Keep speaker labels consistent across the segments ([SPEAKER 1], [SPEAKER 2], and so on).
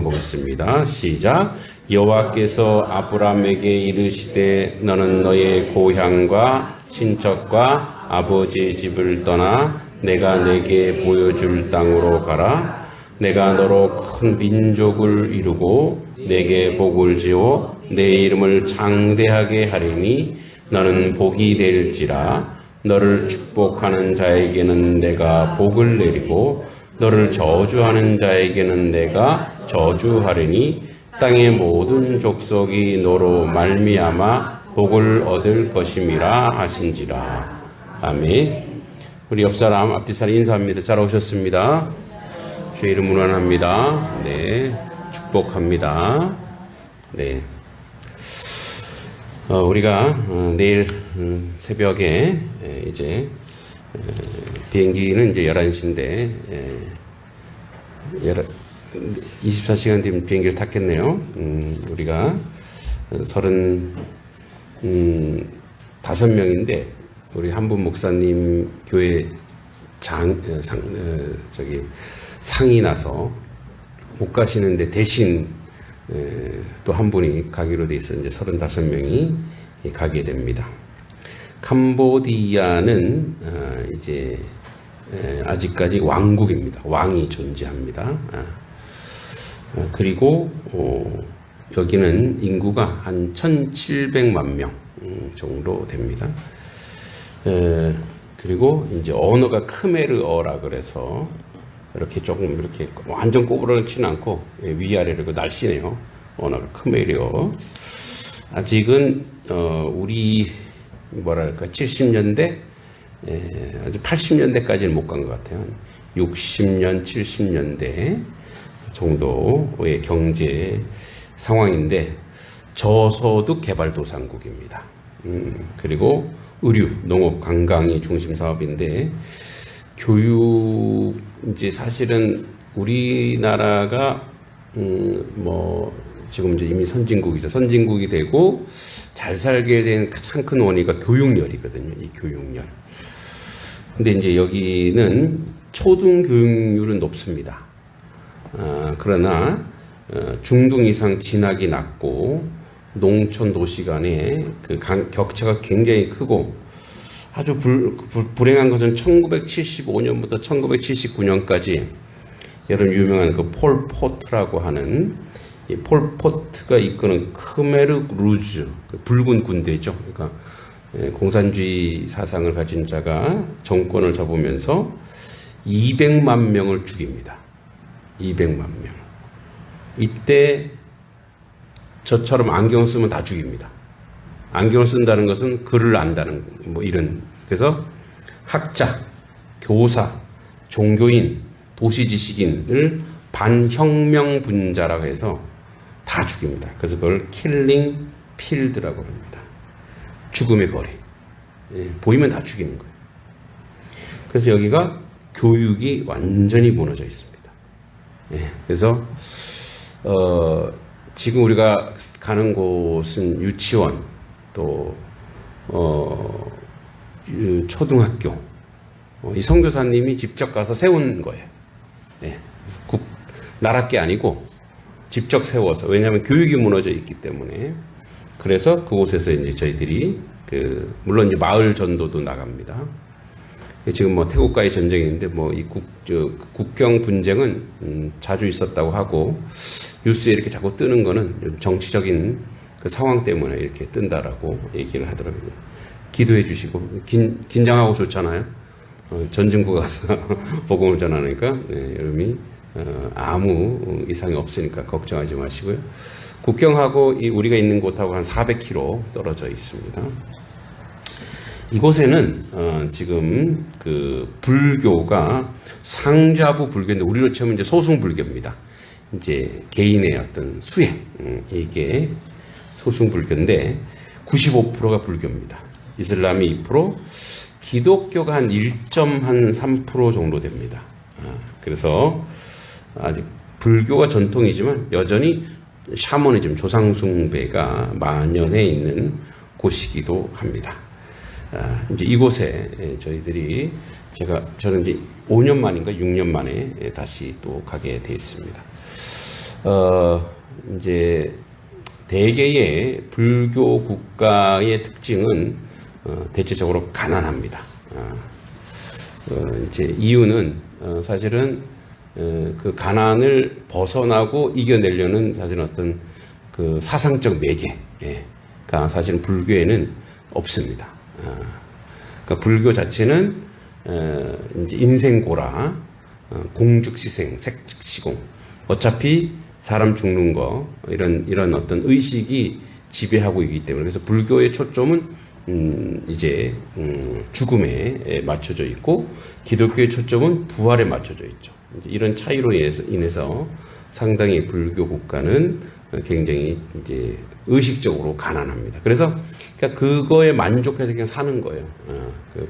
[SPEAKER 1] 읽어보겠습니다. 시작. 여호와께서 아브라함에게 이르시되 너는 너의 고향과 친척과 아버지의 집을 떠나 내가 내게 보여줄 땅으로 가라. 내가 너로 큰 민족을 이루고 내게 복을 지어 내 이름을 장대하게 하리니 너는 복이 될지라. 너를 축복하는 자에게는 내가 복을 내리고 너를 저주하는 자에게는 내가 저주하리니 땅의 모든 족속이 너로 말미암아 복을 얻을 것임이라 하신지라. 아멘. 우리 옆사람 앞뒤 사람 인사합니다. 잘 오셨습니다. 주의 이름으로 원합니다. 네, 축복합니다. 네. 우리가 내일 새벽에 이제 비행기는 이제 11시인데 24시간 뒤면 비행기를 탔겠네요. 우리가 35명인데 우리 한분 목사님 교회 상이 나서 못 가시는데 대신 또 한 분이 가기로 돼 있어 이제 35명이 가게 됩니다. 캄보디아는 이제 아직까지 왕국입니다. 왕이 존재합니다. 그리고 여기는 인구가 한 1,700만 명 정도 됩니다. 그리고 이제 언어가 크메르어라 그래서 이렇게 조금 이렇게 완전 꼬부라지는 않고 위아래로 날씬해요. 언어가 크메르어. 아직은 우리 뭐랄까 70년대 아주 80년대까지는 못 간 것 같아요. 60년 70년대 정도의 경제 상황인데 저소득 개발도상국입니다. 그리고 의류, 농업, 관광이 중심 사업인데 교육 이제 사실은 우리나라가 뭐 지금 이제 이미 선진국이죠. 선진국이 되고 잘 살게 된 가장 큰 원인가 교육열이거든요. 이 교육열. 근데 이제 여기는 초등 교육률은 높습니다. 그러나 중등 이상 진학이 낮고 농촌 도시 간의 그 격차가 굉장히 크고 아주 불행한 것은 1975년부터 1979년까지 여러분 유명한 그 폴포트라고 하는 이 폴포트가 이끄는 크메르 루즈 그 붉은 군대죠. 그러니까 공산주의 사상을 가진 자가 정권을 잡으면서 200만 명을 죽입니다. 200만 명. 이때 저처럼 안경 쓰면 다 죽입니다. 안경을 쓴다는 것은 글을 안다는 뭐 이런. 그래서 학자, 교사, 종교인, 도시지식인을 반혁명분자라고 해서 다 죽입니다. 그래서 그걸 킬링 필드라고 합니다. 죽음의 거리. 보이면 다 죽이는 거예요. 그래서 여기가 교육이 완전히 무너져 있습니다. 그래서 지금 우리가 가는 곳은 유치원, 또 초등학교, 이 선교사님이 직접 가서 세운 거예요. 나라 게 아니고 직접 세워서. 왜냐하면 교육이 무너져 있기 때문에. 그래서 그곳에서 이제 저희들이 물론 이제 마을 전도도 나갑니다. 지금 뭐 태국과의 전쟁인데 뭐 이 국경 분쟁은 자주 있었다고 하고 뉴스에 이렇게 자꾸 뜨는 거는 정치적인 그 상황 때문에 이렇게 뜬다라고 얘기를 하더라고요. 기도해 주시고 긴장하고 좋잖아요. 전진구 가서 복음을 전하니까 여러분이 아무 이상이 없으니까 걱정하지 마시고요. 국경하고 우리가 있는 곳하고 한 400km 떨어져 있습니다. 이곳에는 지금 그 불교가 상좌부 불교인데 우리로 치면 이제 소승 불교입니다. 이제 개인의 어떤 수행 이게 소승 불교인데 95%가 불교입니다. 이슬람이 2%, 기독교가 한 1.3% 정도 됩니다. 그래서 아직 불교가 전통이지만 여전히 샤머니즘, 조상숭배가 만연해 있는 곳이기도 합니다. 이제 이곳에 저희들이 저는 이제 5년 만인가 6년 만에 다시 또 가게 되어 있습니다. 이제 대개의 불교 국가의 특징은 대체적으로 가난합니다. 이제 이유는 사실은 그 가난을 벗어나고 이겨내려는 사실은 어떤 그 사상적 매개가 사실은 불교에는 없습니다. 그러니까 불교 자체는 이제 인생고라, 공즉시생, 색즉시공. 어차피 사람 죽는 거 이런 어떤 의식이 지배하고 있기 때문에 그래서 불교의 초점은 이제 죽음에 맞춰져 있고 기독교의 초점은 부활에 맞춰져 있죠. 이제 이런 차이로 인해서 상당히 불교 국가는 굉장히 이제 의식적으로 가난합니다. 그래서 그러니까 그거에 만족해서 그냥 사는 거예요.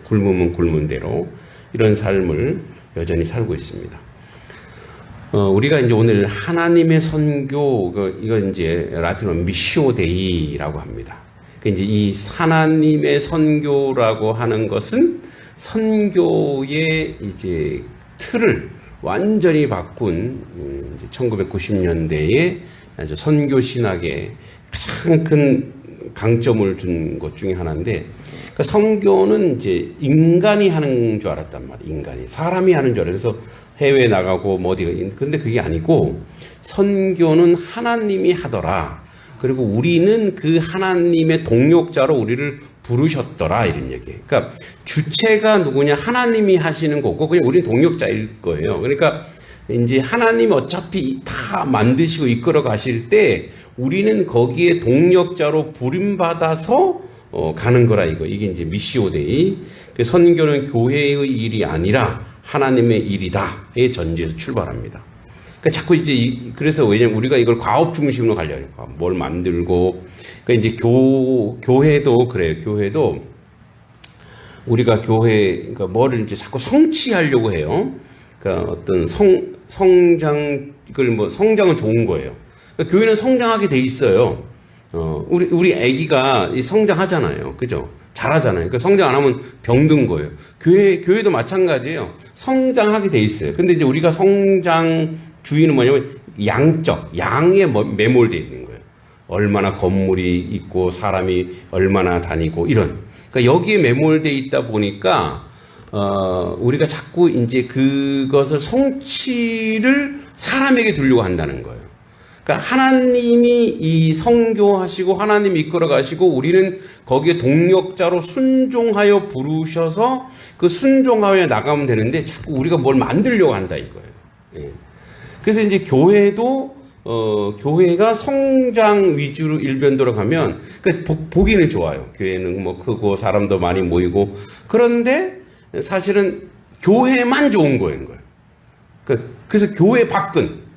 [SPEAKER 1] 굶으면 굶은 대로 이런 삶을 여전히 살고 있습니다. 우리가 이제 오늘 하나님의 선교, 이거 이제 라틴어로 미시오 데이라고 합니다. 이제 이 하나님의 선교라고 하는 것은 선교의 이제 틀을 완전히 바꾼 1990년대에 아주 선교 신학에 가장 큰 강점을 준 것 중에 하나인데, 그러니까 선교는 이제 인간이 하는 줄 알았단 말이에요. 인간이 사람이 하는 줄 알아요. 그래서 해외 나가고 뭐 어디 근데 그게 아니고 선교는 하나님이 하더라. 그리고 우리는 그 하나님의 동역자로 우리를 부르셨더라 이런 얘기예요. 그러니까 주체가 누구냐 하나님이 하시는 거고 그냥 우리는 동역자일 거예요. 그러니까 이제 하나님 어차피 다 만드시고 이끌어 가실 때 우리는 거기에 동역자로 부름받아서 가는 거라 이거. 이게 이제 미시오데이. 선교는 교회의 일이 아니라 하나님의 일이다의 전제에서 출발합니다. 그러니까 자꾸 이제 그래서 왜냐면 우리가 이걸 과업 중심으로 가려니까 뭘 만들고 그러니까 이제 교회도 그래요. 교회도 우리가 그러니까 뭐를 이제 자꾸 성취하려고 해요. 그러니까 어떤 성장은 좋은 거예요. 그러니까 교회는 성장하게 돼 있어요. 우리 아기가 성장하잖아요. 그죠? 잘하잖아요. 그러니까 성장 안 하면 병든 거예요. 교회도 마찬가지예요. 성장하게 돼 있어요. 근데 이제 우리가 성장주의는 뭐냐면 양에 매몰되어 있는 거예요. 얼마나 건물이 있고 사람이 얼마나 다니고 이런. 그러니까 여기에 매몰되어 있다 보니까 우리가 자꾸 이제 그것을 성취를 사람에게 두려고 한다는 거예요. 그러니까 하나님이 이 선교하시고 하나님이 이끌어 가시고 우리는 거기에 동력자로 순종하여 부르셔서 그 순종하여 나가면 되는데 자꾸 우리가 뭘 만들려고 한다 이거예요. 예. 그래서 이제 교회가 성장 위주로 일변도로 가면 그러니까 보기는 좋아요. 교회는 뭐 크고 사람도 많이 모이고 그런데 사실은 교회만 좋은 거예요. 그래서 교회 밖은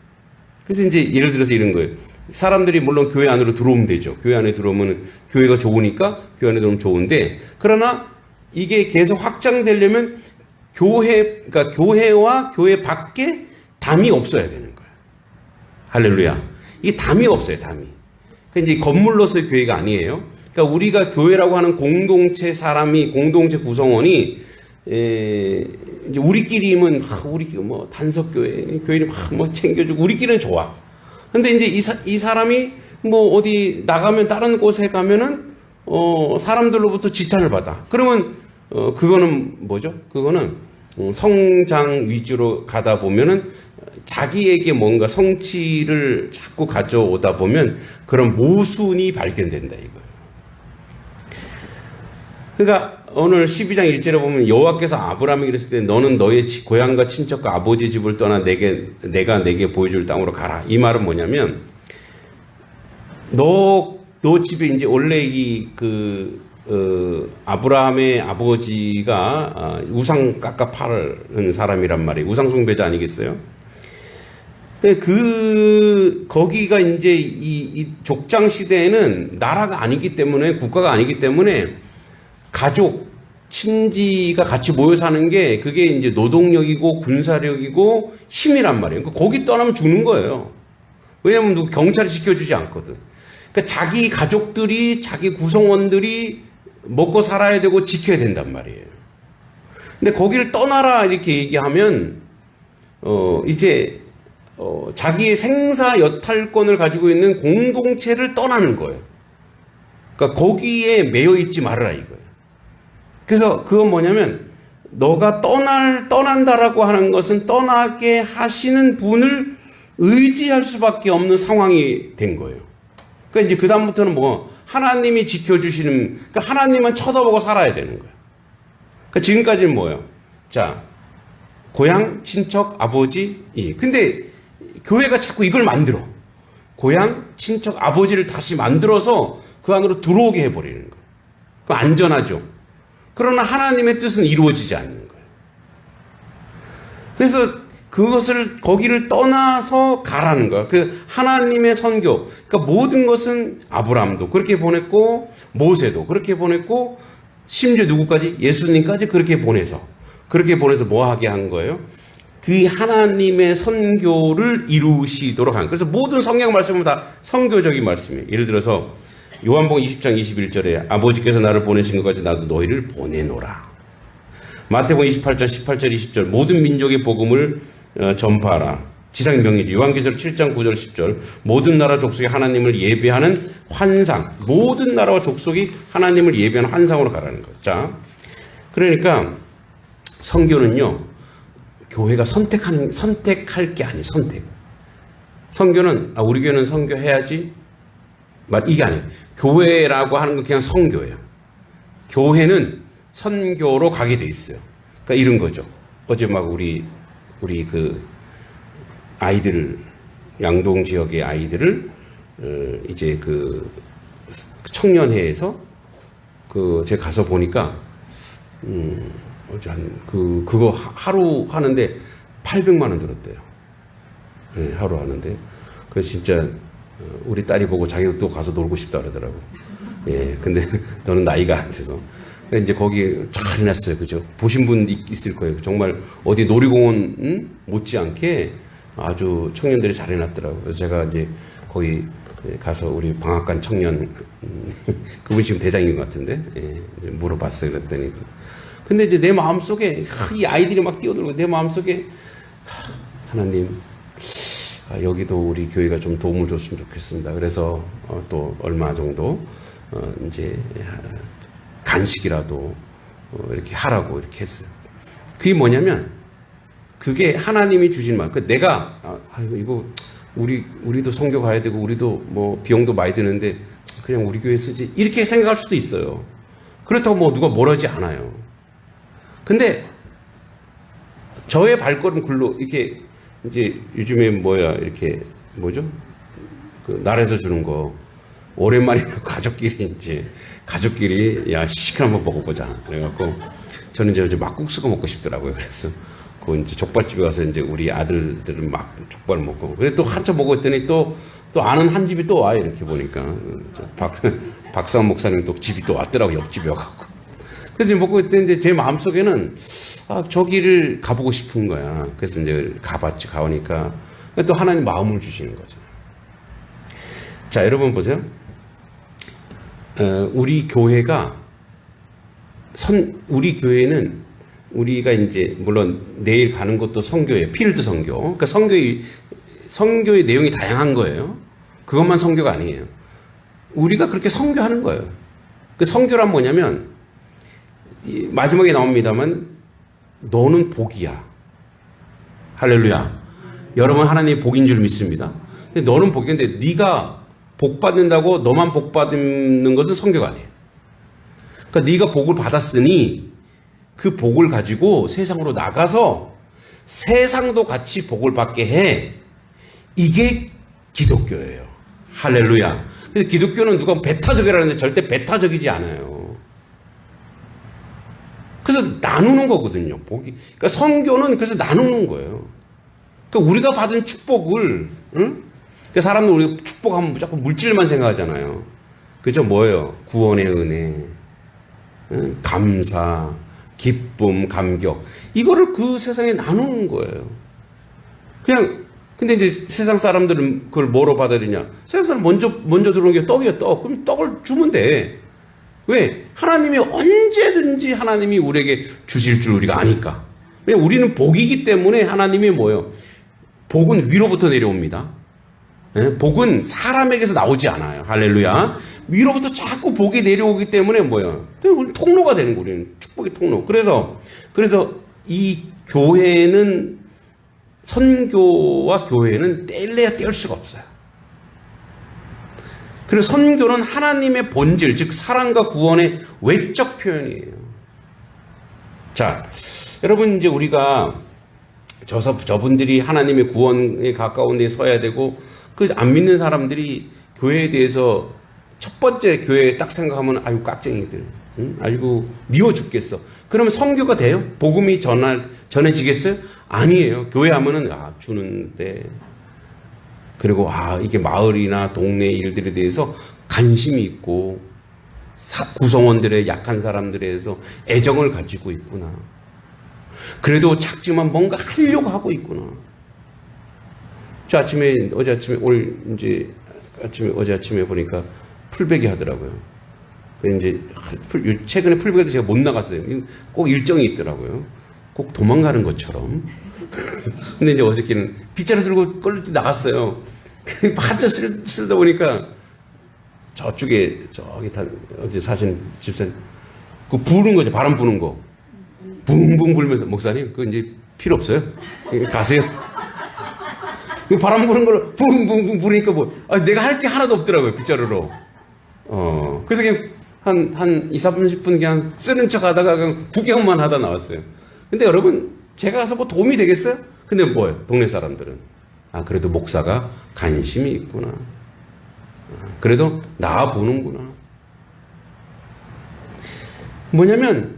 [SPEAKER 1] 그래서 이제 예를 들어서 이런 거예요. 사람들이 물론 교회 안으로 들어오면 되죠. 교회 안에 들어오면 교회가 좋으니까 교회 안에 들어오면 좋은데 그러나 이게 계속 확장되려면 그러니까 교회와 교회 밖에 담이 없어야 되는 거예요. 할렐루야. 이게 담이 없어요. 담이. 그러니까 이제 건물로서의 교회가 아니에요. 그러니까 우리가 교회라고 하는 공동체 구성원이 이제 우리끼리면 우리끼리 뭐 단석교회 교회를 막 챙겨주고 우리끼리는 좋아. 근데 이제 이 사람이 뭐 어디 나가면 다른 곳에 가면은 사람들로부터 지탄을 받아. 그러면 그거는 뭐죠? 그거는 성장 위주로 가다 보면은 자기에게 뭔가 성취를 자꾸 가져오다 보면 그런 모순이 발견된다 이거예요. 그러니까 오늘 12장 1절에 보면 여호와께서 아브라함에게 이랬을 때 너는 너의 고향과 친척과 아버지 집을 떠나 내가 내게 보여줄 땅으로 가라. 이 말은 뭐냐면 너 집에 이제 원래 아브라함의 아버지가 우상 깎아 파는 사람이란 말이에요. 우상 숭배자 아니겠어요? 거기가 이제 이 족장 시대에는 나라가 아니기 때문에 국가가 아니기 때문에 가족, 친지가 같이 모여 사는 게 그게 이제 노동력이고 군사력이고 힘이란 말이에요. 그러니까 거기 떠나면 죽는 거예요. 왜냐하면 누구 경찰이 지켜주지 않거든. 그러니까 자기 가족들이, 자기 구성원들이 먹고 살아야 되고 지켜야 된단 말이에요. 근데 거기를 떠나라 이렇게 얘기하면, 이제 자기의 생사 여탈권을 가지고 있는 공동체를 떠나는 거예요. 그러니까 거기에 매여 있지 말아라 이거예요. 그래서 그건 뭐냐면 너가 떠난다라고 하는 것은 떠나게 하시는 분을 의지할 수밖에 없는 상황이 된 거예요. 그러니까 이제 그다음부터는 뭐 하나님이 지켜주시는, 그러니까 하나님은 쳐다보고 살아야 되는 거예요. 그러니까 지금까지는 뭐예요? 자, 고향, 친척, 아버지, 근데 교회가 자꾸 이걸 만들어. 고향, 친척, 아버지를 다시 만들어서 그 안으로 들어오게 해버리는 거예요. 그 안전하죠. 그러나 하나님의 뜻은 이루어지지 않는 거예요. 그래서 그것을 거기를 떠나서 가라는 거야. 그 하나님의 선교. 그러니까 모든 것은 아브라함도 그렇게 보냈고 모세도 그렇게 보냈고 심지어 누구까지? 예수님까지 그렇게 보내서 뭐 하게 한 거예요? 그 하나님의 선교를 이루시도록 한. 그래서 모든 성경 말씀은 다 선교적인 말씀이에요. 예를 들어서 요한복음 20장 21절에 아버지께서 나를 보내신 것 같이 나도 너희를 보내노라. 마태복음 28장 18절 20절 모든 민족의 복음을 전파하라. 지상명령이지. 요한계시록 7장 9절 10절 모든 나라 족속이 하나님을 예배하는 환상. 모든 나라와 족속이 하나님을 예배하는 환상으로 가라는 거예요. 자, 그러니까 선교는요, 교회가 선택할 게 아니에요. 선택. 선교는 우리 교회는 선교해야지. 이게 아니에요. 교회라고 하는 건 그냥 선교예요. 교회는 선교로 가게 돼 있어요. 그러니까 이런 거죠. 어제 막 우리 그 아이들을, 양동 지역의 아이들을 이제 그 청년회에서 제가 가서 보니까 어제 그거 하루 하는데 800만 원 들었대요. 네, 하루 하는데. 그래서 진짜 우리 딸이 보고 자기도 또 가서 놀고 싶다 그러더라고. 예, 근데 너는 나이가 안 돼서. 이제 거기 잘 해놨어요. 그죠? 보신 분 있을 거예요. 정말 어디 놀이공원 못지않게 아주 청년들이 잘 해놨더라고요. 그래서 제가 이제 거기 가서 우리 방앗간 청년, 그분이 지금 대장인 것 같은데, 예, 물어봤어요. 그랬더니. 근데 이제 내 마음속에, 이 아이들이 막 뛰어들고 내 마음속에, 하나님, 여기도 우리 교회가 좀 도움을 줬으면 좋겠습니다. 그래서 또 얼마 정도 이제 간식이라도 이렇게 하라고 이렇게 했어요. 그게 뭐냐면 그게 하나님이 주신 말. 그 내가 이거 우리도 선교 가야 되고 우리도 뭐 비용도 많이 드는데 그냥 우리 교회 쓰지 이렇게 생각할 수도 있어요. 그렇다고 뭐 누가 뭐라지 않아요. 근데 저의 발걸음 글로 이렇게 이제 요즘에 이렇게 뭐죠? 그 나라에서 주는 거 오랜만에 가족끼리 야 시큰 한번 먹어보자. 그래갖고 저는 이제 막국수가 먹고 싶더라고요. 그래서 그 이제 족발집에 가서 이제 우리 아들들은 막 족발 먹고. 근데 또 한참 먹고 있더니 또 아는 한 집이 또 와요. 이렇게 보니까 박사원 목사님 또 집이 또 왔더라고. 옆집에 와갖고. 그래서 이제 먹고 있는데 제 마음속에는 저기를 가보고 싶은 거야. 그래서 이제 가보니까 또 하나님 마음을 주시는 거죠. 자, 여러분 보세요. 우리 교회는 우리가 이제 물론 내일 가는 것도 선교예요. 필드 선교. 그러니까 선교의 내용이 다양한 거예요. 그것만 선교가 아니에요. 우리가 그렇게 선교하는 거예요. 그 선교란 뭐냐면 마지막에 나옵니다만 너는 복이야. 할렐루야. 여러분 하나님의 복인 줄 믿습니다. 근데 너는 복인데 네가 복 받는다고 너만 복 받는 것은 선교가 아니에요. 그러니까 네가 복을 받았으니 그 복을 가지고 세상으로 나가서 세상도 같이 복을 받게 해. 이게 기독교예요. 할렐루야. 근데 기독교는 누가 배타적이라는데 절대 배타적이지 않아요. 그래서 나누는 거거든요. 그러니까 선교는 그래서 나누는 거예요. 그러니까 우리가 받은 축복을, 응? 그러니까 사람들 우리가 축복하면 무조건 물질만 생각하잖아요. 그죠? 뭐예요? 구원의 은혜, 응? 감사, 기쁨, 감격. 이거를 그 세상에 나누는 거예요. 근데 이제 세상 사람들은 그걸 뭐로 받아들이냐? 세상 사람 먼저 들어오는 게 떡이에요, 떡. 그럼 떡을 주면 돼. 왜? 하나님이 언제든지 하나님이 우리에게 주실 줄 우리가 아니까. 왜? 우리는 복이기 때문에 하나님이 뭐예요? 복은 위로부터 내려옵니다. 예? 복은 사람에게서 나오지 않아요. 할렐루야. 위로부터 자꾸 복이 내려오기 때문에 뭐예요? 우리 통로가 되는 거예요. 우리는 축복의 통로. 그래서 이 교회는, 선교와 교회는 뗄래야 뗄 수가 없어요. 그래서 선교는 하나님의 본질, 즉 사랑과 구원의 외적 표현이에요. 자, 여러분, 이제 우리가 저분들이 하나님의 구원에 가까운 데 서야 되고, 그 안 믿는 사람들이 교회에 대해서 첫 번째 교회 딱 생각하면 아유 깍쟁이들, 응? 아이고 미워 죽겠어. 그러면 선교가 돼요? 복음이 전해지겠어요? 아니에요. 교회 하면은 주는데, 그리고 이게 마을이나 동네 일들에 대해서 관심이 있고 구성원들의 약한 사람들에 대해서 애정을 가지고 있구나. 그래도 작지만 뭔가 하려고 하고 있구나. 저 어제 아침에 보니까 풀베기 하더라고요. 이제 최근에 풀베기도 제가 못 나갔어요. 꼭 일정이 있더라고요. 꼭 도망가는 것처럼. 근데 이제 어저께는 빗자루 들고 끌고 나갔어요. 한참 쓰다 보니까 저쪽에 어디 사신 집사님 그 부는 거죠. 바람 부는 거. 붕붕 불면서 목사님 그거 이제 필요 없어요. 가세요. 바람 부는 걸 붕붕붕 부르니까 내가 할 게 하나도 없더라고요. 빗자루로. 그래서 그냥 한 2, 30분 그냥 쓰는 척 하다가 그냥 구경만 하다 나왔어요. 근데 여러분, 제가 가서 뭐 도움이 되겠어요? 근데 뭐예요? 동네 사람들은. 그래도 목사가 관심이 있구나. 그래도 나 보는구나. 뭐냐면,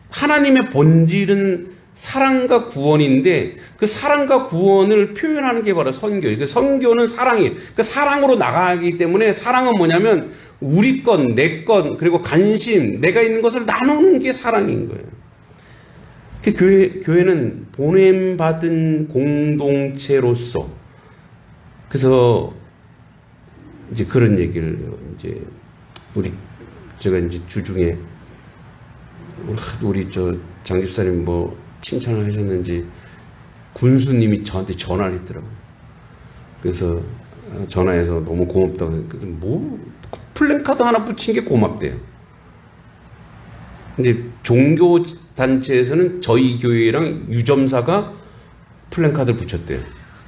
[SPEAKER 1] 하나님의 본질은 사랑과 구원인데, 그 사랑과 구원을 표현하는 게 바로 선교예요. 그 선교는 사랑이에요. 그 사랑으로 나가기 때문에 사랑은 뭐냐면, 우리 건, 내 건, 그리고 관심, 내가 있는 것을 나누는 게 사랑인 거예요. 교회는 보냄받은 공동체로서, 그래서 이제 그런 얘기를 이제 제가 이제 주중에 우리 장 집사님 칭찬을 하셨는지 군수님이 저한테 전화를 했더라고요. 그래서 전화해서 너무 고맙다고. 그래서 플랜카드 하나 붙인 게 고맙대요. 근데 종교 단체에서는 저희 교회랑 유점사가 플랜카드를 붙였대요.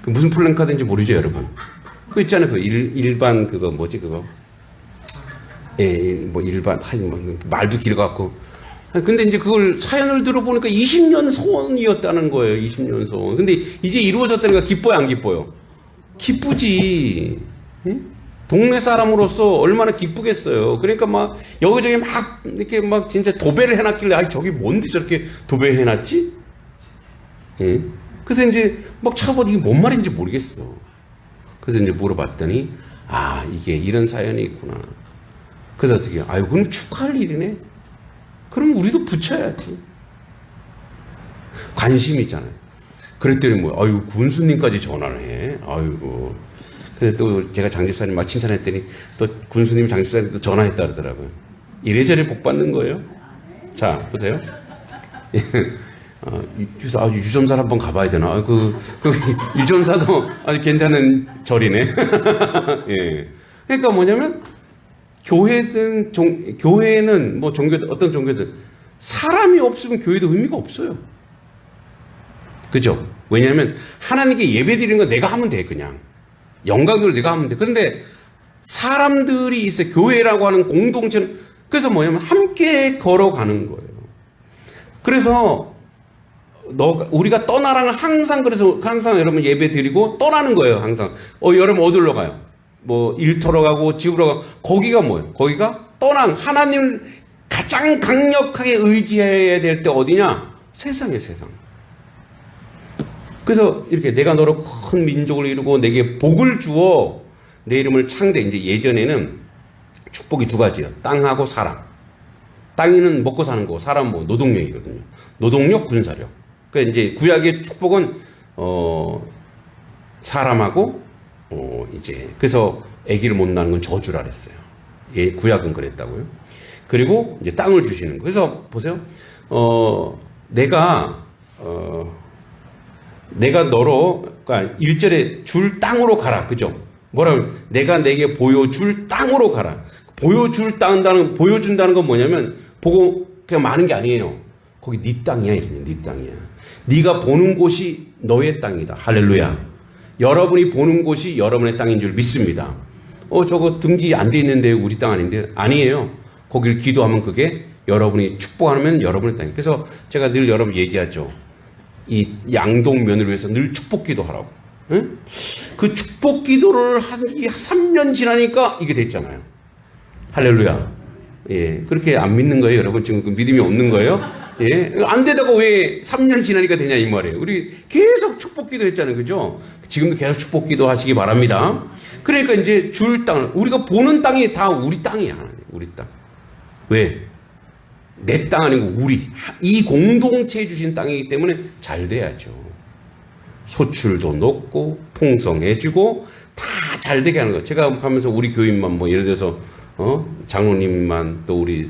[SPEAKER 1] 무슨 플랜카드인지 모르죠, 여러분? 그거 있잖아요. 그 일반 그거 뭐지 그거? 일반 말도 길어갖고. 근데 이제 그걸 사연을 들어보니까 20년 소원이었다는 거예요. 20년 소원. 근데 이제 이루어졌다니까 기뻐요, 안 기뻐요? 기쁘지. 응? 동네 사람으로서 얼마나 기쁘겠어요. 그러니까 여기저기 이렇게 진짜 도배를 해놨길래 저기 뭔데 저렇게 도배해놨지? 응? 그래서 이제 찾아보니 이게 뭔 말인지 모르겠어. 그래서 이제 물어봤더니 이게 이런 사연이 있구나. 그래서 어떻게 그럼 축하할 일이네. 그럼 우리도 붙여야지. 관심이잖아요. 그랬더니 군수님까지 전화를 해. 아이고. 그래서 또 제가 장집사님 칭찬했더니 또 군수님 장집사님도 전화했다 그러더라고요. 이래저래 복 받는 거예요. 자, 보세요. 그래서 유점사를 한번 가봐야 되나? 그 유점사도 아주 괜찮은 절이네. 예. 그러니까 뭐냐면 교회는 어떤 종교든 사람이 없으면 교회도 의미가 없어요. 그죠? 왜냐하면 하나님께 예배 드리는 건 내가 하면 돼, 그냥. 영광을 내가 하면 돼. 그런데 사람들이 있어요. 교회라고 하는 공동체는. 그래서 뭐냐면 함께 걸어가는 거예요. 그래서 우리가 떠나라는 항상 여러분 예배 드리고 떠나는 거예요. 항상. 여러분 어디로 가요? 일터로 가고 집으로 가고. 거기가 뭐예요? 거기가 하나님을 가장 강력하게 의지해야 될 때 어디냐? 세상이에요, 세상. 그래서 이렇게 내가 너로 큰 민족을 이루고 내게 복을 주어 내 이름을 창대. 이제 예전에는 축복이 두 가지예요. 땅하고 사람. 땅은 먹고 사는 거고 사람은 노동력이거든요. 노동력, 군사력. 그러니까 이제 구약의 축복은 사람하고 그래서 아기를 못 낳는 건 저주라 그랬어요. 구약은 그랬다고요. 그리고 이제 땅을 주시는 거. 그래서 보세요. 내가 내가 너로, 그러니까 1절에 줄 땅으로 가라. 그죠? 뭐라고? 내가 내게 보여줄 땅으로 가라. 보여준다는 건 뭐냐면, 보고 그냥 마는 게 아니에요. 거기 네 땅이야, 이러면 네 땅이야. 네가 보는 곳이 너의 땅이다. 할렐루야. 여러분이 보는 곳이 여러분의 땅인 줄 믿습니다. 저거 등기 안 돼 있는데 우리 땅 아닌데? 아니에요. 거길 기도하면 그게 여러분이 축복하면 여러분의 땅이에요. 그래서 제가 늘 여러분 얘기하죠. 이 양동면을 위해서 늘 축복 기도하라고. 응? 그 축복 기도를 한 3년 지나니까 이게 됐잖아요. 할렐루야. 예. 그렇게 안 믿는 거예요, 여러분? 지금 그 믿음이 없는 거예요? 예. 안 되다가 왜 3년 지나니까 되냐, 이 말이에요. 우리 계속 축복 기도 했잖아요. 그죠? 지금도 계속 축복 기도 하시기 바랍니다. 그러니까 이제 줄 땅, 우리가 보는 땅이 다 우리 땅이야. 우리 땅. 왜? 내 땅 아니고 우리. 이 공동체에 주신 땅이기 때문에 잘 돼야죠. 소출도 높고, 풍성해지고, 다 잘 되게 하는 거예요. 제가 하면서 우리 교인만 뭐 예를 들어서, 장로님만 또 우리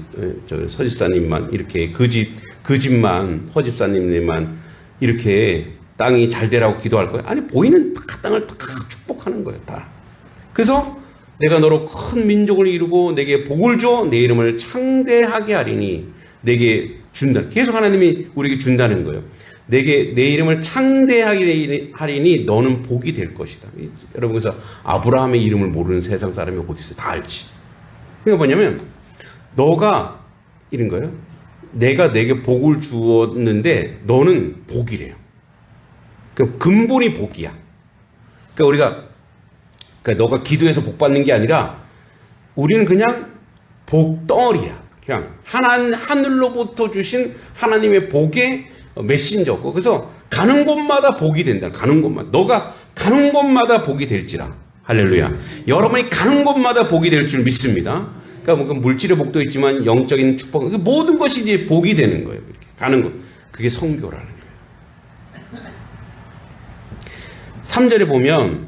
[SPEAKER 1] 서집사님만 이렇게 그 집만 허집사님만 이렇게 땅이 잘 되라고 기도할 거예요. 아니 보이는 땅을 다 축복하는 거예요. 다. 그래서 내가 너로 큰 민족을 이루고 내게 복을 줘 내 이름을 창대하게 하리니 내게 준다. 계속 하나님이 우리에게 준다는 거예요. 내게 내 이름을 창대하게 하리니 너는 복이 될 것이다. 여러분 그래서 아브라함의 이름을 모르는 세상 사람이 어디 있어요? 다 알지. 그러니까 뭐냐면 너가 이런 거예요. 내가 내게 복을 주었는데 너는 복이래요. 그러니까 근본이 복이야. 그러니까 너가 기도해서 복 받는 게 아니라 우리는 그냥 복덩어리야. 그냥 하늘로부터 주신 하나님의 복의 메신저고. 그래서 가는 곳마다 복이 된다. 가는 곳마다. 너가 가는 곳마다 복이 될지라. 할렐루야. 여러분이 가는 곳마다 복이 될 줄 믿습니다. 그러니까 물질의 복도 있지만 영적인 축복, 모든 것이 이제 복이 되는 거예요. 이렇게 가는 것. 그게 선교라는 거예요. 3절에 보면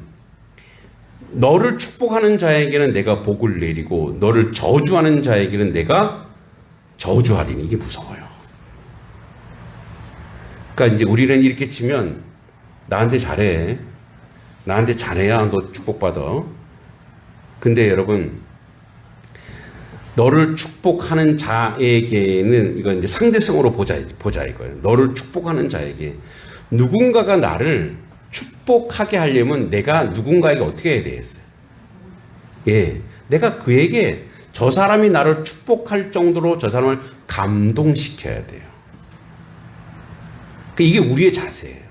[SPEAKER 1] 너를 축복하는 자에게는 내가 복을 내리고 너를 저주하는 자에게는 내가 저주하리니. 이게 무서워요. 그러니까 이제 우리는 이렇게 치면 나한테 잘해. 나한테 잘해야 너 축복받아. 근데 여러분, 너를 축복하는 자에게는, 이건 이제 상대성으로 보자 이거예요. 너를 축복하는 자에게. 누군가가 나를 축복하게 하려면 내가 누군가에게 어떻게 해야 되겠어요? 예. 내가 그에게 저 사람이 나를 축복할 정도로 저 사람을 감동시켜야 돼요. 이게 우리의 자세예요.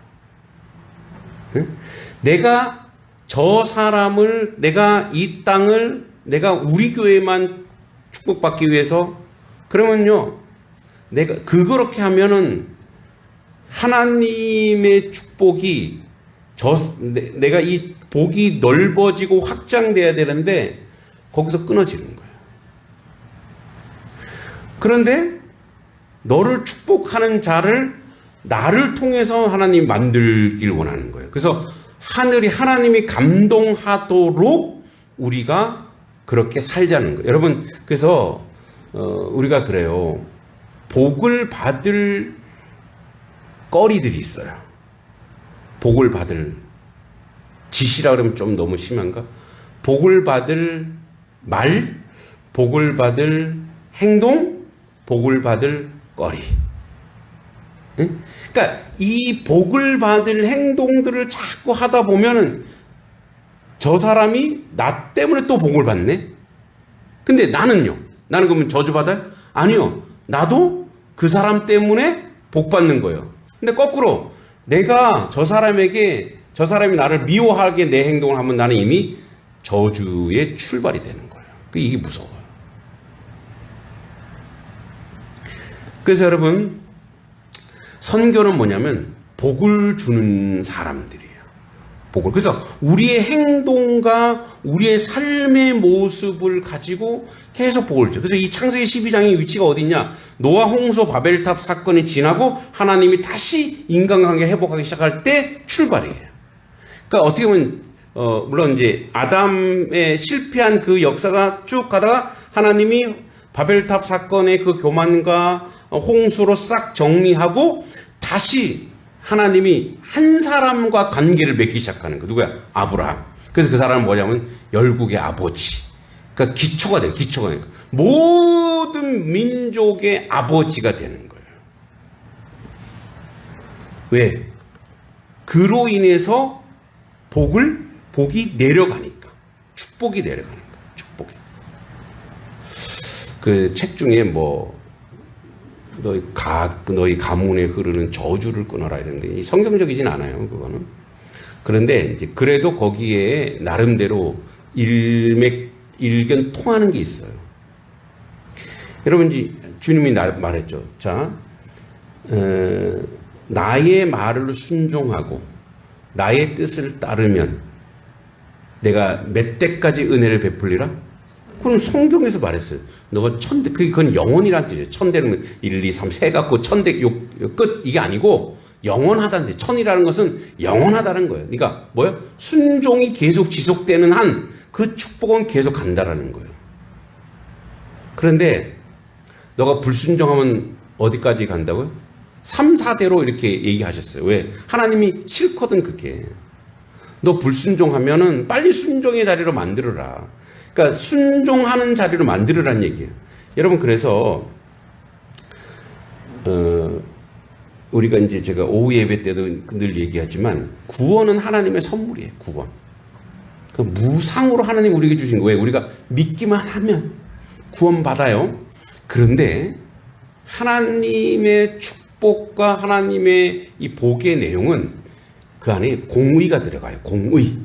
[SPEAKER 1] 내가 저 사람을, 내가 이 땅을, 내가 우리 교회만 축복받기 위해서, 그러면요, 내가 그렇게 하면은 하나님의 축복이 내가 이 복이 넓어지고 확장돼야 되는데 거기서 끊어지는 거예요. 그런데 너를 축복하는 자를 나를 통해서 하나님이 만들길 원하는 거예요. 그래서 하나님이 감동하도록 우리가 그렇게 살자는 거예요. 여러분, 그래서 우리가 그래요. 복을 받을 거리들이 있어요. 복을 받을 짓이라 그러면 좀 너무 심한가? 복을 받을 말, 복을 받을 행동, 복을 받을 거리. 응? 그러니까 이 복을 받을 행동들을 자꾸 하다 보면은 저 사람이 나 때문에 또 복을 받네? 근데 나는요? 나는 그러면 저주받아요? 아니요. 나도 그 사람 때문에 복 받는 거예요. 근데 거꾸로 내가 저 사람이 나를 미워하게 내 행동을 하면 나는 이미 저주의 출발이 되는 거예요. 이게 무서워요. 그래서 여러분, 선교는 뭐냐면 복을 주는 사람들이에요. 복을. 그래서 우리의 행동과 우리의 삶의 모습을 가지고 계속 복을 줘. 그래서 이 창세기 12장의 위치가 어디냐? 노아 홍수 바벨탑 사건이 지나고 하나님이 다시 인간관계를 회복하기 시작할 때 출발이에요. 그러니까 어떻게 보면 물론 이제 아담의 실패한 그 역사가 쭉 가다가 하나님이 바벨탑 사건의 그 교만과 홍수로 싹 정리하고 다시 하나님이 한 사람과 관계를 맺기 시작하는 거. 누구야? 아브라함. 그래서 그 사람은 뭐냐면 열국의 아버지. 그러니까 기초가 돼요. 기초가 되니까 모든 민족의 아버지가 되는 거예요. 왜? 그로 인해서 복이 내려가니까. 축복이 내려가는 거예요. 축복이. 그 책 중에 뭐 너희 가문에 흐르는 저주를 끊어라 이런 게 성경적이진 않아요. 그거는. 그런데 이제 그래도 거기에 나름대로 일견 통하는 게 있어요. 여러분 이제 주님이 말했죠. 자, 나의 말을 순종하고 나의 뜻을 따르면 내가 몇 대까지 은혜를 베풀리라? 그럼 성경에서 말했어요. 너가 천대, 그건 영원이란 뜻이에요. 천대는 1, 2, 3, 세 갖고 천대, 끝, 이게 아니고 영원하다는 뜻. 천이라는 것은 영원하다는 거예요. 그러니까 뭐야? 순종이 계속 지속되는 한 그 축복은 계속 간다라는 거예요. 그런데 너가 불순종하면 어디까지 간다고요? 3, 4대로 이렇게 얘기하셨어요. 왜? 하나님이 싫거든 그게. 너 불순종하면은 빨리 순종의 자리로 만들어라. 그러니까 순종하는 자리로 만들으라는 얘기예요. 여러분 그래서 우리가 이제 제가 오후 예배 때도 늘 얘기하지만 구원은 하나님의 선물이에요. 구원. 그러니까 무상으로 하나님 우리에게 주신 거예요. 우리가 믿기만 하면 구원 받아요. 그런데 하나님의 축복과 하나님의 이 복의 내용은 그 안에 공의가 들어가요. 공의.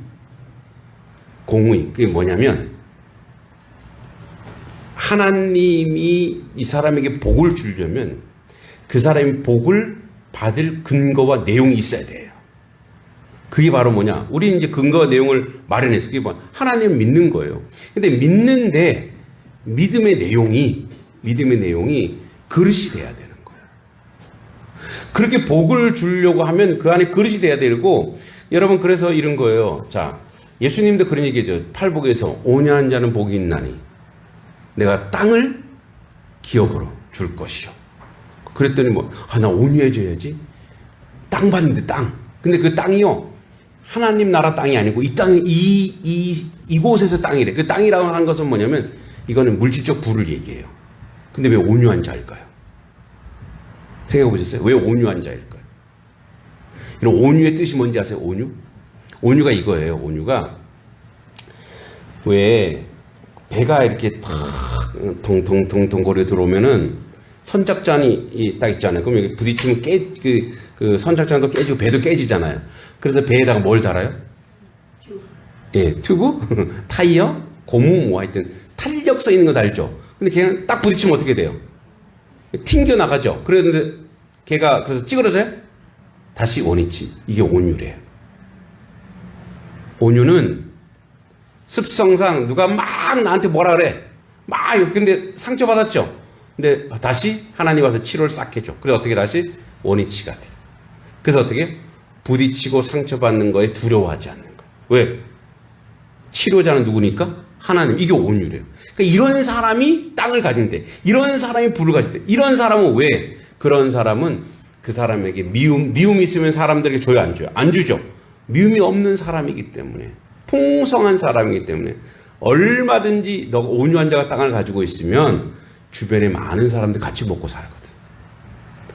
[SPEAKER 1] 그게 뭐냐면 하나님이 이 사람에게 복을 주려면 그 사람이 복을 받을 근거와 내용이 있어야 돼요. 그게 바로 뭐냐? 우리는 이제 근거와 내용을 마련했어요. 그게 뭐 하나님을 믿는 거예요. 근데 믿는데 믿음의 내용이 그릇이 돼야 되는 거예요. 그렇게 복을 주려고 하면 그 안에 그릇이 돼야 되고, 여러분 그래서 이런 거예요. 자, 예수님도 그런 얘기죠. 팔복에서 온유한 자는 복이 있나니 내가 땅을 기업으로 줄 것이요. 그랬더니 나 온유해져야지. 땅 받는데 땅. 근데 그 땅이요. 하나님 나라 땅이 아니고 이 땅이 이곳에서 땅이래. 그 땅이라고 하는 것은 뭐냐면 이거는 물질적 부를 얘기해요. 근데 왜 온유한 자일까요? 생각해 보셨어요? 왜 온유한 자일까요? 이런 온유의 뜻이 뭔지 아세요? 온유가 이거예요. 온유가 왜 배가 이렇게 탁 동동동동 거려 들어오면은 선착장이 딱 있잖아요. 그럼 여기 부딪히면 그 선착장도 깨지고 배도 깨지잖아요. 그래서 배에다가 뭘 달아요? 예, 튜브, 타이어, 고무 뭐 하여튼 탄력 써 있는 거 달죠. 근데 걔는 딱 부딪히면 어떻게 돼요? 튕겨 나가죠. 그런데 걔가 그래서 찌그러져요? 다시 원위치. 이게 온유래요. 온유는 습성상 누가 막 나한테 뭐라 그래. 근데 상처받았죠. 근데 다시 하나님 와서 치료를 싹 해줘. 그래서 어떻게 다시 원위치가 돼. 그래서 어떻게 부딪히고 상처받는 거에 두려워하지 않는 거. 왜? 치료자는 누구니까? 하나님. 이게 온유래요. 그러니까 이런 사람이 땅을 가진대. 이런 사람이 부를 가진대. 이런 사람은 왜? 그런 사람은 그 사람에게 미움이 있으면 사람들에게 줘요, 안 줘요? 안 주죠. 미움이 없는 사람이기 때문에, 풍성한 사람이기 때문에 얼마든지 너가 온유한 자가 땅을 가지고 있으면 주변에 많은 사람들 같이 먹고 살거든.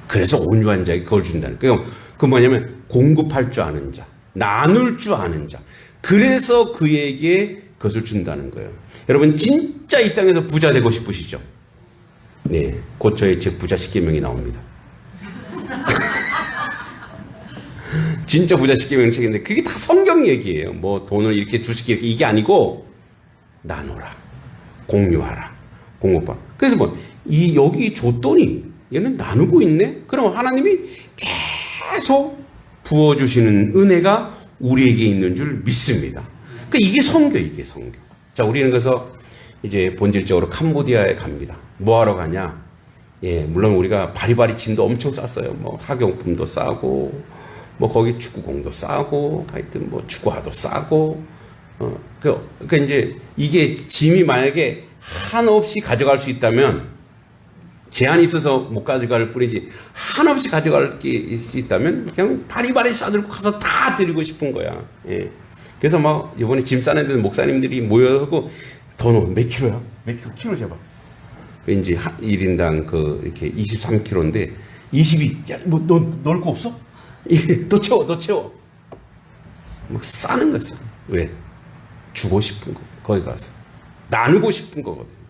[SPEAKER 1] 그래서 온유한 자에게 그걸 준다는 거예요. 그 뭐냐면 공급할 줄 아는 자, 나눌 줄 아는 자. 그래서 그에게 그것을 준다는 거예요. 여러분 진짜 이 땅에서 부자 되고 싶으시죠? 네, 곧 저의 책 부자 10계명이 나옵니다. 진짜 부자 10계명 책인데 그게 다 성경 얘기예요. 뭐 돈을 이렇게 주식 이게 아니고 나눠라, 공유하라, 공급하라. 그래서 여기 줬더니 얘는 나누고 있네? 그럼 하나님이 계속 부어주시는 은혜가 우리에게 있는 줄 믿습니다. 그러니까 이게 성교. 자, 우리는 그래서 이제 본질적으로 캄보디아에 갑니다. 뭐 하러 가냐? 예, 물론 우리가 바리바리 짐도 엄청 쌌어요. 학용품도 싸고, 거기 축구공도 싸고, 하여튼 축구화도 싸고, 그러니까 이제 이게 짐이 만약에 한없이 가져갈 수 있다면 제한이 있어서 못 가져갈 뿐이지 한없이 가져갈 게 있다면 그냥 바리바리 싸들고 가서 다 드리고 싶은 거야. 예. 그래서 막 이번에 짐 싸는 데는 목사님들이 모여서 더 넣어. 몇 킬로야? 몇 킬로? 킬로 재봐. 이제 1인당 그 이렇게 23킬로인데 22. 야, 뭐 너 넣을 거 없어? 너 채워, 너 채워. 막 싸는 거야. 왜? 주고 싶은 거. 거기 가서 나누고 싶은 거거든.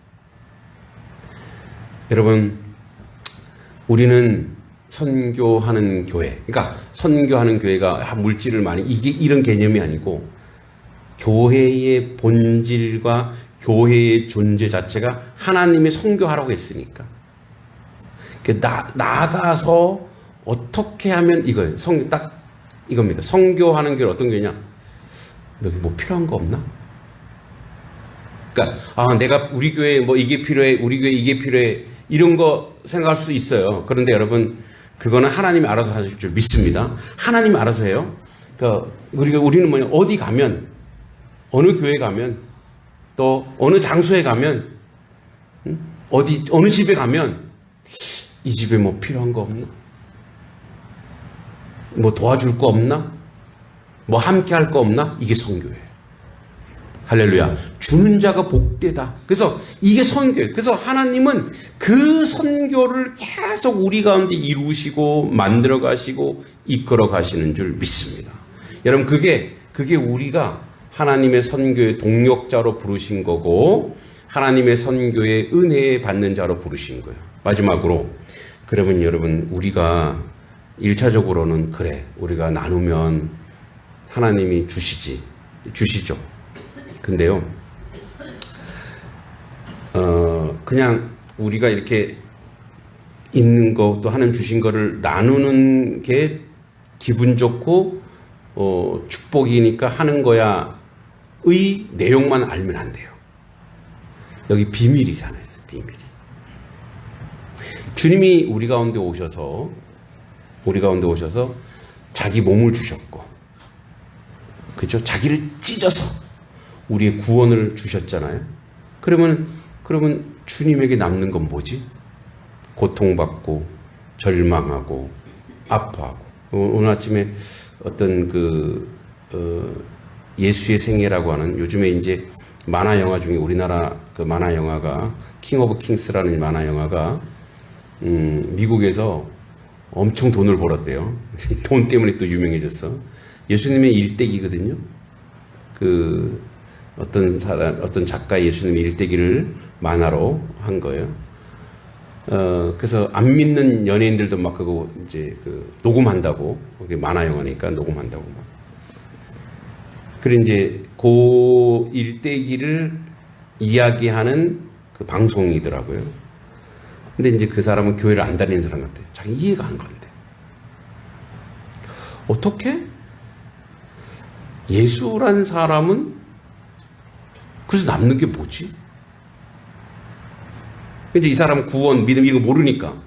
[SPEAKER 1] 여러분, 우리는 선교하는 교회, 그러니까 선교하는 교회가 물질을 많이 이게 이런 개념이 아니고 교회의 본질과 교회의 존재 자체가 하나님이 선교하라고 했으니까 나가서 어떻게 하면 이거예요. 딱 이겁니다. 선교하는 교회 어떤 교회냐? 여기 뭐 필요한 거 없나? 그러니까 내가 우리 교회에 뭐 이게 필요해, 우리 교회 이게 필요해 이런 거 생각할 수 있어요. 그런데 여러분 그거는 하나님이 알아서 하실 줄 믿습니다. 하나님이 알아서 해요. 그러니까 우리는 뭐냐, 어디 가면, 어느 교회 가면, 또 어느 장소에 가면, 어느 집에 가면 이 집에 뭐 필요한 거 없나? 뭐 도와줄 거 없나? 뭐 함께 할 거 없나? 이게 선교예요. 할렐루야. 주는 자가 복되다. 그래서 이게 선교예요. 그래서 하나님은 그 선교를 계속 우리 가운데 이루시고 만들어 가시고 이끌어 가시는 줄 믿습니다. 여러분 그게 우리가 하나님의 선교의 동력자로 부르신 거고 하나님의 선교의 은혜 받는 자로 부르신 거예요. 마지막으로 그러면 여러분 우리가 1차적으로는 그래 우리가 나누면 하나님이 주시죠. 근데요, 그냥 우리가 이렇게 있는 거 또 하나님 주신 거를 나누는 게 기분 좋고 축복이니까 하는 거야의 내용만 알면 안 돼요. 여기 비밀이잖아요. 비밀이. 주님이 우리 가운데 오셔서 자기 몸을 주셨고, 그렇죠? 자기를 찢어서 우리의 구원을 주셨잖아요. 그러면 주님에게 남는 건 뭐지? 고통받고 절망하고 아파하고. 오늘 아침에 어떤 예수의 생애라고 하는 요즘에 이제 만화 영화 중에 우리나라 그 만화 영화가 킹 오브 킹스라는 만화 영화가 미국에서 엄청 돈을 벌었대요. 돈 때문에 또 유명해졌어. 예수님의 일대기거든요. 어떤 작가의 예수님의 일대기를 만화로 한 거예요. 그래서 안 믿는 연예인들도 막 그거 이제 녹음한다고. 그게 만화 영화니까 녹음한다고 막. 그리고 이제 그 일대기를 이야기하는 그 방송이더라고요. 근데 이제 그 사람은 교회를 안 다니는 사람 같아요. 자기 이해가 안 가는데. 어떻게? 예수란 사람은 그래서 남는 게 뭐지? 이제 이 사람은 구원, 믿음 이거 모르니까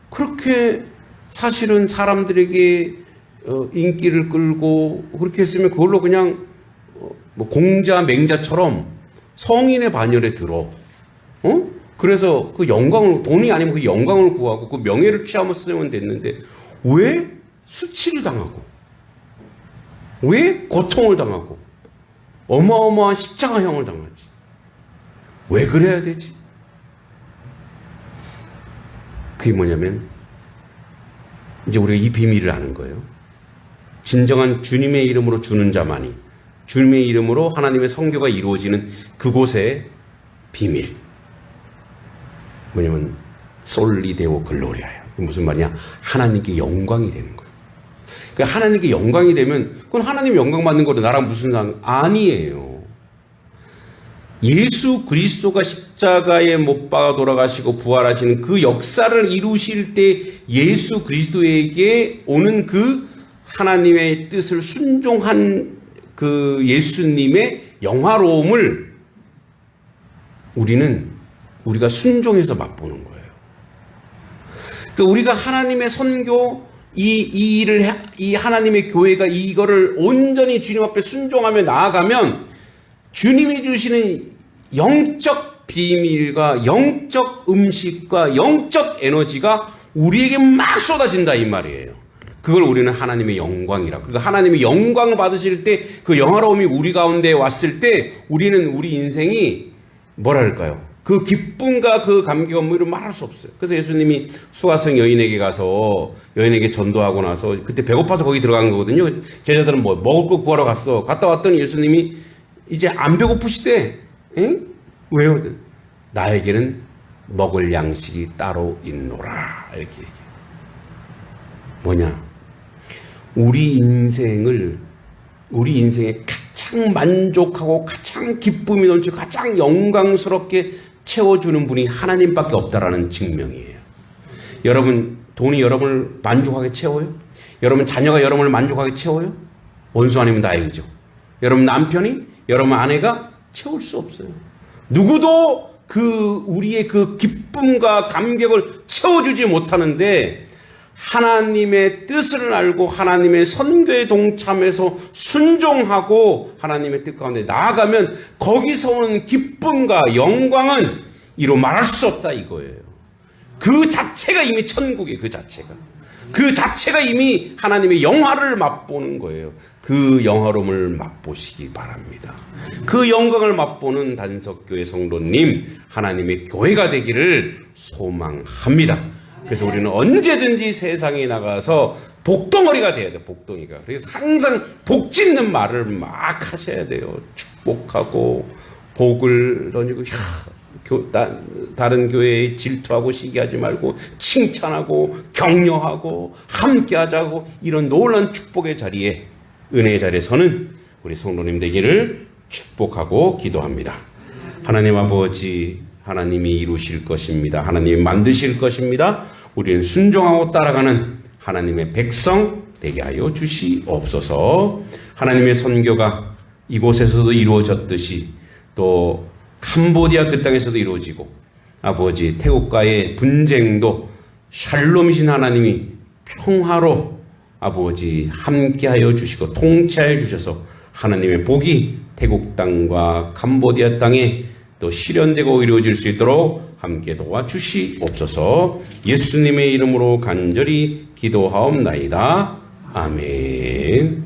[SPEAKER 1] 그렇게 사실은 사람들에게 인기를 끌고 그렇게 했으면 그걸로 그냥 뭐 공자, 맹자처럼 성인의 반열에 들어. 그래서 그 영광을, 돈이 아니면 그 영광을 구하고 그 명예를 취하면 됐는데 왜 수치를 당하고 왜 고통을 당하고 어마어마한 십자가형을 당하지? 왜 그래야 되지? 그게 뭐냐면 이제 우리가 이 비밀을 아는 거예요. 진정한 주님의 이름으로 주는 자만이, 주님의 이름으로 하나님의 선교가 이루어지는 그곳의 비밀. 뭐냐면 솔리데오 글로리아예요. 무슨 말이냐? 하나님께 영광이 되는 거예요. 그러니까 하나님께 영광이 되면 그건 하나님 영광 받는 거로 나랑 무슨 상관? 아니에요. 예수 그리스도가 십자가에 못 박아 돌아가시고 부활하시는 그 역사를 이루실 때 예수 그리스도에게 오는 그 하나님의 뜻을 순종한 그 예수님의 영화로움을 우리가 순종해서 맛보는 거예요. 그러니까 우리가 하나님의 선교, 이 하나님의 교회가 이거를 온전히 주님 앞에 순종하며 나아가면 주님이 주시는 영적 비밀과 영적 음식과 영적 에너지가 우리에게 막 쏟아진다 이 말이에요. 그걸 우리는 하나님의 영광이라고. 그러니까 하나님의 영광을 받으실 때 그 영화로움이 우리 가운데 왔을 때 우리는 우리 인생이 뭐랄까요? 그 기쁨과 그 감격을 말할 수 없어요. 그래서 예수님이 수가성 여인에게 가서 여인에게 전도하고 나서 그때 배고파서 거기 들어간 거거든요. 제자들은 뭐 먹을 거 구하러 갔어. 갔다 왔더니 예수님이 이제 안 배고프시대. 응? 왜요? 나에게는 먹을 양식이 따로 있노라. 이렇게 얘기해요. 뭐냐? 우리 인생에 가장 만족하고 가장 기쁨이 넘치고 가장 영광스럽게 채워주는 분이 하나님밖에 없다라는 증명이에요. 여러분, 돈이 여러분을 만족하게 채워요? 여러분 자녀가 여러분을 만족하게 채워요? 원수 아니면 다행이죠. 여러분 남편이, 여러분 아내가 채울 수 없어요. 누구도 우리의 그 기쁨과 감격을 채워주지 못하는데 하나님의 뜻을 알고 하나님의 선교에 동참해서 순종하고 하나님의 뜻 가운데 나아가면 거기서 오는 기쁨과 영광은 이로 말할 수 없다 이거예요. 그 자체가 이미 천국이에요. 그 자체가 이미 하나님의 영화를 맛보는 거예요. 그 영화로움을 맛보시기 바랍니다. 그 영광을 맛보는 단석교회 성도님, 하나님의 교회가 되기를 소망합니다. 그래서 우리는 언제든지 세상에 나가서 복덩어리가 돼야 돼요. 복덩이가. 그래서 항상 복 짓는 말을 막 하셔야 돼요. 축복하고 복을 던지고 다른 교회에 질투하고 시기하지 말고 칭찬하고 격려하고 함께하자고 이런 놀라운 축복의 자리에 은혜의 자리에 서는 우리 성도님 되기를 축복하고 기도합니다. 하나님 아버지, 하나님이 이루실 것입니다. 하나님이 만드실 것입니다. 우리는 순종하고 따라가는 하나님의 백성 되게 하여 주시옵소서. 하나님의 선교가 이곳에서도 이루어졌듯이 또 캄보디아 그 땅에서도 이루어지고 아버지 태국과의 분쟁도 샬롬이신 하나님이 평화로 아버지 함께하여 주시고 통치하여 주셔서 하나님의 복이 태국 땅과 캄보디아 땅에 또 실현되고 이루어질 수 있도록 함께 도와주시옵소서. 예수님의 이름으로 간절히 기도하옵나이다. 아멘.